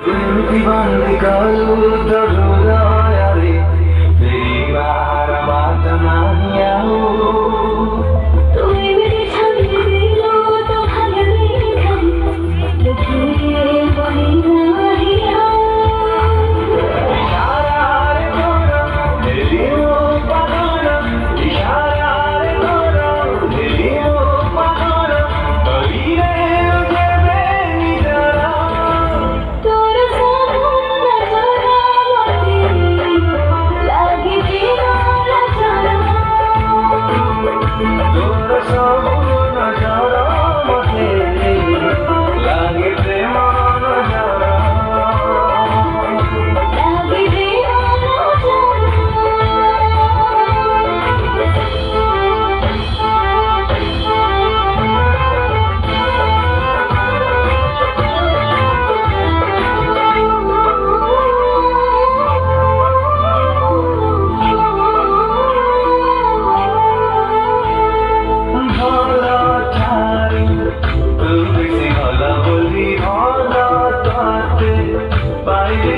बंदी कालू दरुदायारे तेरी बाहर बात नहीं आओ তুমি মেরে ছাড়ি দিল তো ভালো খালি লুকিয়ে বলি নাহিয়া इशारा रे मोरा दिलियो पागल इशारा रे मोरा दिलियो पागल कभी रे मुझे बेनिजरा তোর সামনে নজরা মতে লাগি দিল নজরা तोर सब नजरा मते लागे प्रेम नजरा লাগি দিল भला ठारी तू किसी भला बोली भला ताते पाइले